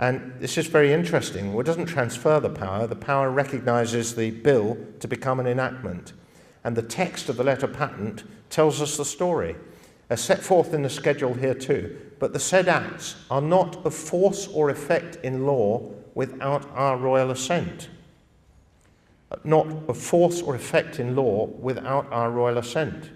And this is very interesting. Well, it doesn't transfer the power recognises the bill to become an enactment. And the text of the letter patent tells us the story, as set forth in the schedule here too. But the said acts are not of force or effect in law without our royal assent. Not of force or effect in law without our royal assent.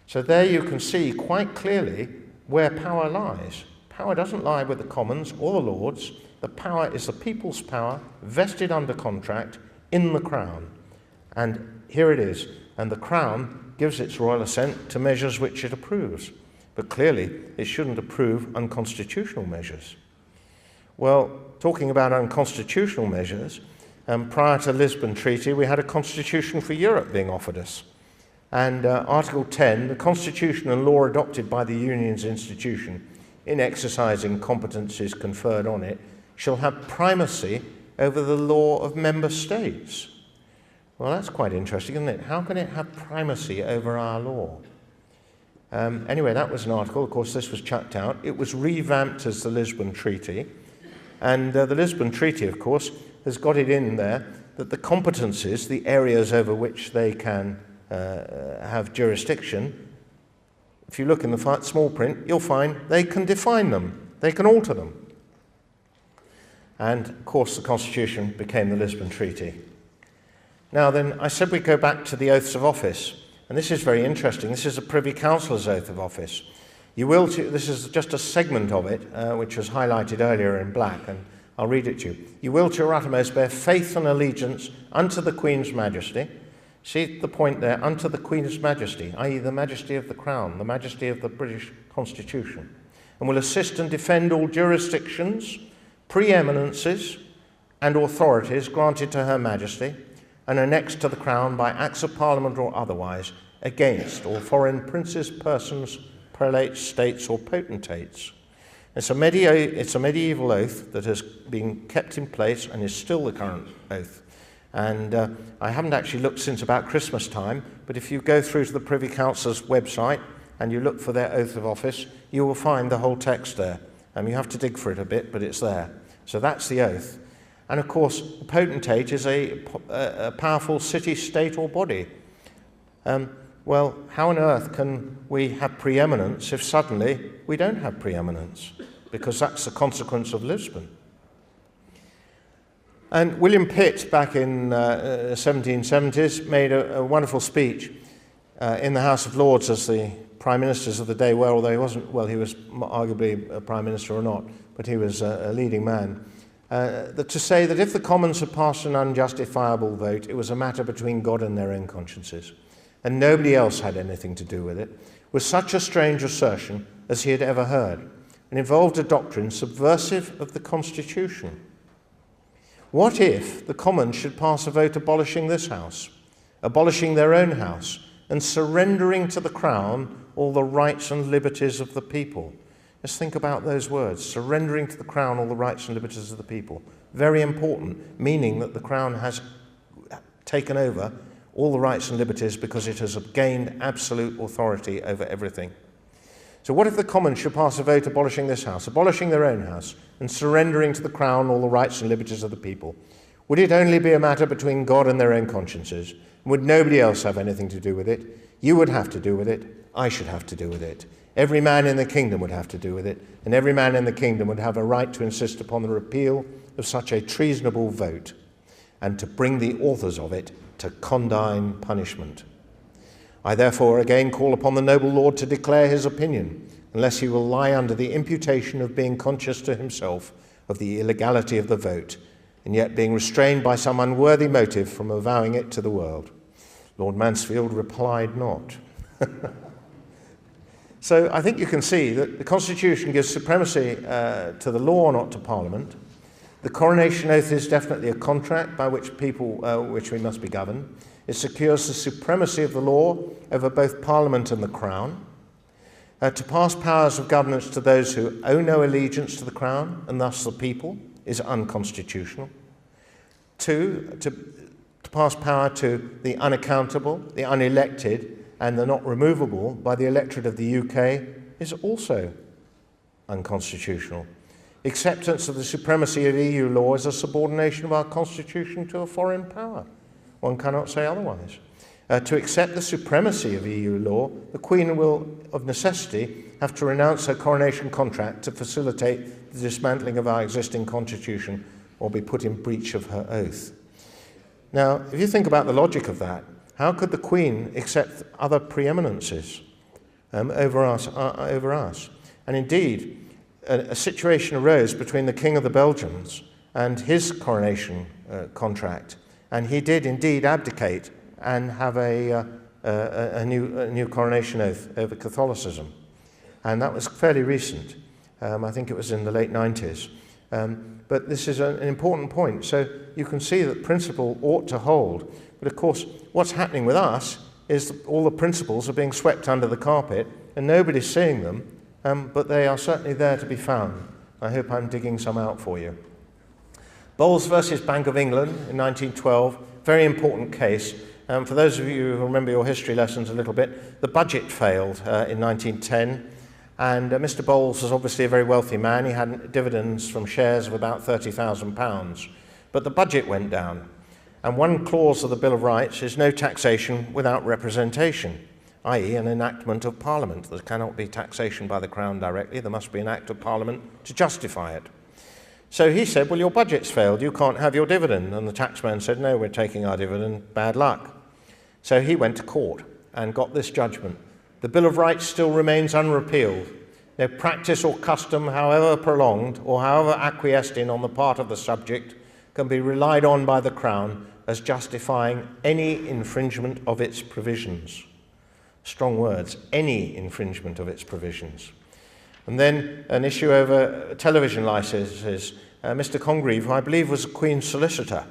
So there you can see quite clearly where power lies. Power doesn't lie with the Commons or the Lords. The power is the people's power, vested under contract, in the Crown. And here it is. And the Crown gives its royal assent to measures which it approves. But clearly, it shouldn't approve unconstitutional measures. Well, talking about unconstitutional measures, prior to the Lisbon Treaty, we had a constitution for Europe being offered us. And Article 10, the constitution and law adopted by the Union's institution in exercising competencies conferred on it shall have primacy over the law of member states. Well, that's quite interesting, isn't it? How can it have primacy over our law? Anyway, that was an article. Of course, this was chucked out. It was revamped as the Lisbon Treaty. And the Lisbon Treaty, of course, has got it in there that the competencies, the areas over which they can have jurisdiction, if you look in the small print, you'll find they can define them. They can alter them. And, of course, the Constitution became the Lisbon Treaty. Now then, I said we'd go back to the oaths of office. And this is very interesting. This is a Privy Councillor's oath of office. This is just a segment of it, which was highlighted earlier in black, and I'll read it to you. You will to your uttermost bear faith and allegiance unto the Queen's Majesty. See the point there, unto the Queen's Majesty, i.e. the majesty of the Crown, the majesty of the British Constitution, and will assist and defend all jurisdictions, preeminences, and authorities granted to Her Majesty, and annexed to the Crown by Acts of Parliament or otherwise, against all foreign princes, persons, prelates, states, or potentates, It's a medieval oath that has been kept in place and is still the current oath. And I haven't actually looked since about Christmas time, but if you go through to the Privy Council's website and you look for their oath of office, you will find the whole text there. You have to dig for it a bit, but it's there. So that's the oath. And of course, a potentate is a powerful city, state, or body. Well, how on earth can we have preeminence if suddenly we don't have preeminence? Because that's the consequence of Lisbon. And William Pitt, back in the 1770s, made a wonderful speech in the House of Lords as the Prime Ministers of the day were, although he wasn't, well, he was arguably a Prime Minister or not, but he was a leading man, to say that if the Commons had passed an unjustifiable vote, it was a matter between God and their own consciences, and nobody else had anything to do with it, was such a strange assertion as he had ever heard, and involved a doctrine subversive of the Constitution. What if the Commons should pass a vote abolishing this House, abolishing their own House, and surrendering to the Crown all the rights and liberties of the people? Let's think about those words, surrendering to the Crown all the rights and liberties of the people. Very important, meaning that the Crown has taken over all the rights and liberties because it has gained absolute authority over everything. So what if the Commons should pass a vote abolishing this House, abolishing their own House, and surrendering to the Crown all the rights and liberties of the people? Would it only be a matter between God and their own consciences? Would nobody else have anything to do with it? You would have to do with it. I should have to do with it. Every man in the kingdom would have to do with it, and every man in the kingdom would have a right to insist upon the repeal of such a treasonable vote, and to bring the authors of it to condign punishment. I therefore again call upon the noble Lord to declare his opinion, unless he will lie under the imputation of being conscious to himself of the illegality of the vote, and yet being restrained by some unworthy motive from avowing it to the world. Lord Mansfield replied not. So I think you can see that the Constitution gives supremacy to the law, not to Parliament. The coronation oath is definitely a contract by which we must be governed. It secures the supremacy of the law over both Parliament and the Crown. To pass powers of governance to those who owe no allegiance to the Crown, and thus the people, is unconstitutional. To pass power to the unaccountable, the unelected, and the not removable by the electorate of the UK is also unconstitutional. Acceptance of the supremacy of EU law is a subordination of our Constitution to a foreign power. One cannot say otherwise. To accept the supremacy of EU law, the Queen will, of necessity, have to renounce her coronation contract to facilitate the dismantling of our existing Constitution or be put in breach of her oath. Now, if you think about the logic of that, how could the Queen accept other preeminences over us? And indeed, a situation arose between the King of the Belgians and his coronation contract, and he did indeed abdicate and have a new coronation oath over Catholicism. And that was fairly recent. I think it was in the late 90s. But this is an important point. So you can see that principle ought to hold. But of course, what's happening with us is that all the principles are being swept under the carpet and nobody's seeing them, but they are certainly there to be found. I hope I'm digging some out for you. Bowles versus Bank of England in 1912, very important case. For those of you who remember your history lessons a little bit, the budget failed in 1910, and Mr. Bowles was obviously a very wealthy man. He had dividends from shares of about £30,000, but the budget went down. And one clause of the Bill of Rights is no taxation without representation, i.e. an enactment of Parliament. There cannot be taxation by the Crown directly. There must be an act of Parliament to justify it. So he said, well, your budget's failed. You can't have your dividend. And the taxman said, no, we're taking our dividend. Bad luck. So he went to court and got this judgment. The Bill of Rights still remains unrepealed. No practice or custom, however prolonged or however acquiesced in on the part of the subject, can be relied on by the Crown as justifying any infringement of its provisions. Strong words, any infringement of its provisions. And then an issue over television licenses. Mr. Congreve, who I believe was a Queen's solicitor,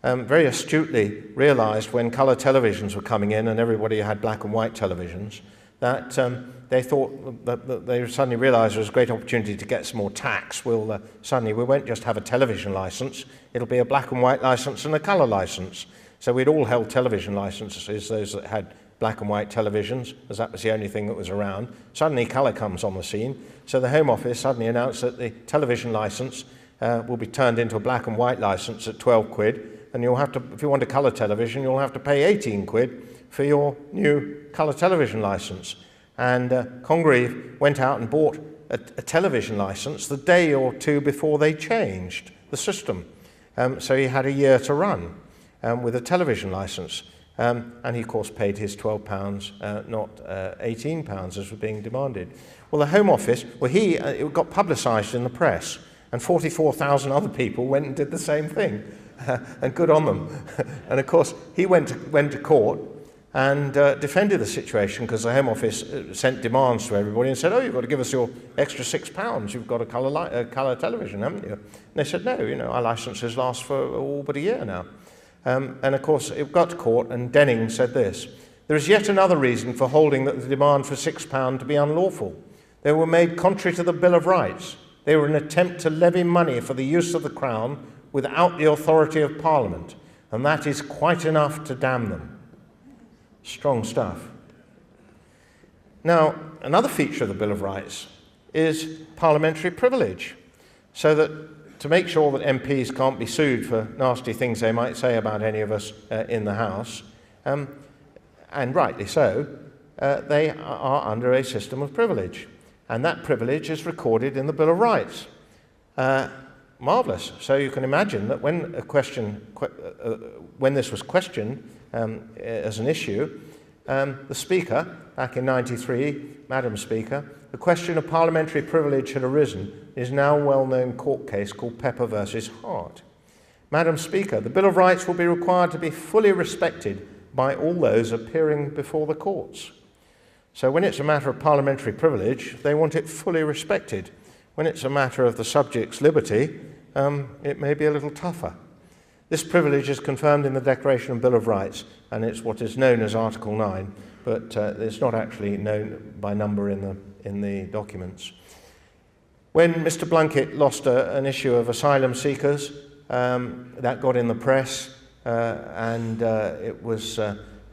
very astutely realised when colour televisions were coming in and everybody had black and white televisions, that they thought that they suddenly realised there was a great opportunity to get some more tax. Suddenly we won't just have a television licence, it'll be a black and white licence and a colour licence. So we'd all held television licences, those that had black and white televisions, as that was the only thing that was around. Suddenly colour comes on the scene, so the Home Office suddenly announced that the television licence will be turned into a black and white licence at 12 quid, and you'll have to, if you want a colour television, you'll have to pay 18 quid for your new colour television licence. And Congreve went out and bought a television licence the day or two before they changed the system. So he had a year to run with a television licence. And he, of course, paid his £12, not £18 as was being demanded. Well, the Home Office, it got publicised in the press, and 44,000 other people went and did the same thing, and good on them. And, of course, he went to court and defended the situation, because the Home Office sent demands to everybody and said, oh, you've got to give us your extra £6. You've got a colour television, haven't you? And they said, no, our licences last for all but a year now. And of course, it got to court, and Denning said this: there is yet another reason for holding that the demand for £6 to be unlawful. They were made contrary to the Bill of Rights. They were an attempt to levy money for the use of the Crown without the authority of Parliament, and that is quite enough to damn them. Strong stuff. Now, another feature of the Bill of Rights is parliamentary privilege, so that to make sure that MPs can't be sued for nasty things they might say about any of us in the House, and rightly so, they are under a system of privilege. And that privilege is recorded in the Bill of Rights. Marvellous. So you can imagine that when this was questioned as an issue, the Speaker, back in '93, Madam Speaker, the question of parliamentary privilege had arisen. It is now a well-known court case called Pepper versus Hart. Madam Speaker, the Bill of Rights will be required to be fully respected by all those appearing before the courts. So when it's a matter of parliamentary privilege, they want it fully respected. When it's a matter of the subject's liberty, it may be a little tougher. This privilege is confirmed in the Declaration and Bill of Rights, and it's what is known as Article 9, but it's not actually known by number in the documents. When Mr. Blunkett lost an issue of asylum seekers, that got in the press, and it was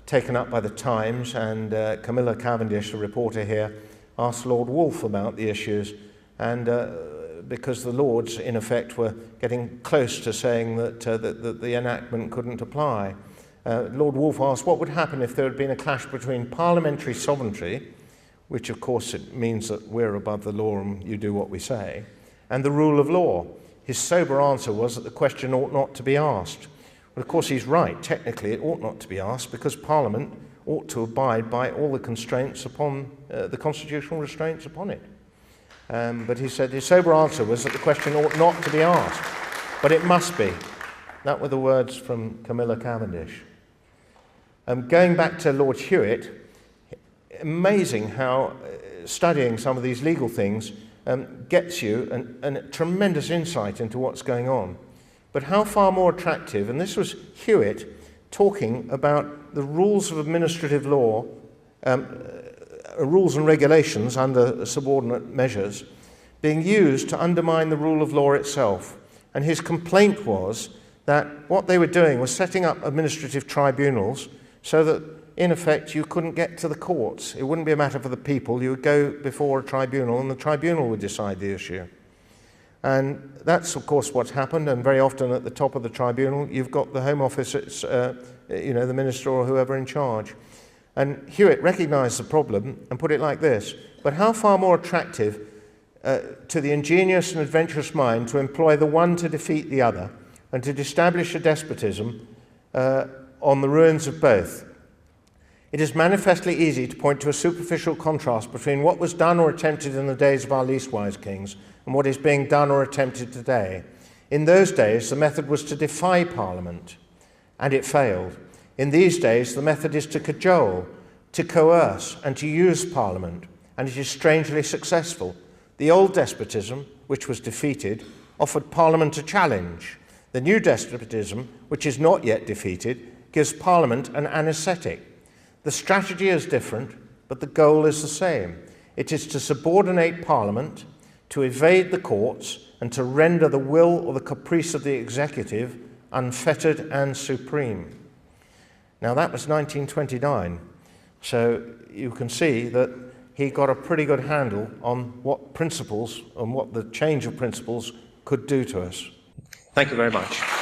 taken up by the Times, and Camilla Cavendish, the reporter here, asked Lord Wolfe about the issues, and because the Lords, in effect, were getting close to saying that the enactment couldn't apply. Lord Wolfe asked what would happen if there had been a clash between parliamentary sovereignty, which of course it means that we're above the law and you do what we say, and the rule of law. His sober answer was that the question ought not to be asked. Well, of course he's right. Technically it ought not to be asked, because Parliament ought to abide by all the constraints upon, the constitutional restraints upon it. But he said his sober answer was that the question ought not to be asked, but it must be. That were the words from Camilla Cavendish. Going back to Lord Hewitt, amazing how studying some of these legal things gets you a tremendous insight into what's going on. But how far more attractive, and this was Hewitt talking about the rules of administrative law, rules and regulations under subordinate measures being used to undermine the rule of law itself. And his complaint was that what they were doing was setting up administrative tribunals so that, in effect, you couldn't get to the courts. It wouldn't be a matter for the people. You would go before a tribunal, and the tribunal would decide the issue. And that's, of course, what's happened, and very often at the top of the tribunal, you've got the Home Office, the Minister or whoever in charge. And Hewitt recognised the problem and put it like this: but how far more attractive to the ingenious and adventurous mind to employ the one to defeat the other, and to establish a despotism on the ruins of both. It is manifestly easy to point to a superficial contrast between what was done or attempted in the days of our least wise kings and what is being done or attempted today. In those days, the method was to defy Parliament, and it failed. In these days, the method is to cajole, to coerce, and to use Parliament, and it is strangely successful. The old despotism, which was defeated, offered Parliament a challenge. The new despotism, which is not yet defeated, gives Parliament an anaesthetic. The strategy is different, but the goal is the same. It is to subordinate Parliament, to evade the courts, and to render the will or the caprice of the executive unfettered and supreme. Now that was 1929, so you can see that he got a pretty good handle on what principles and what the change of principles could do to us. Thank you very much.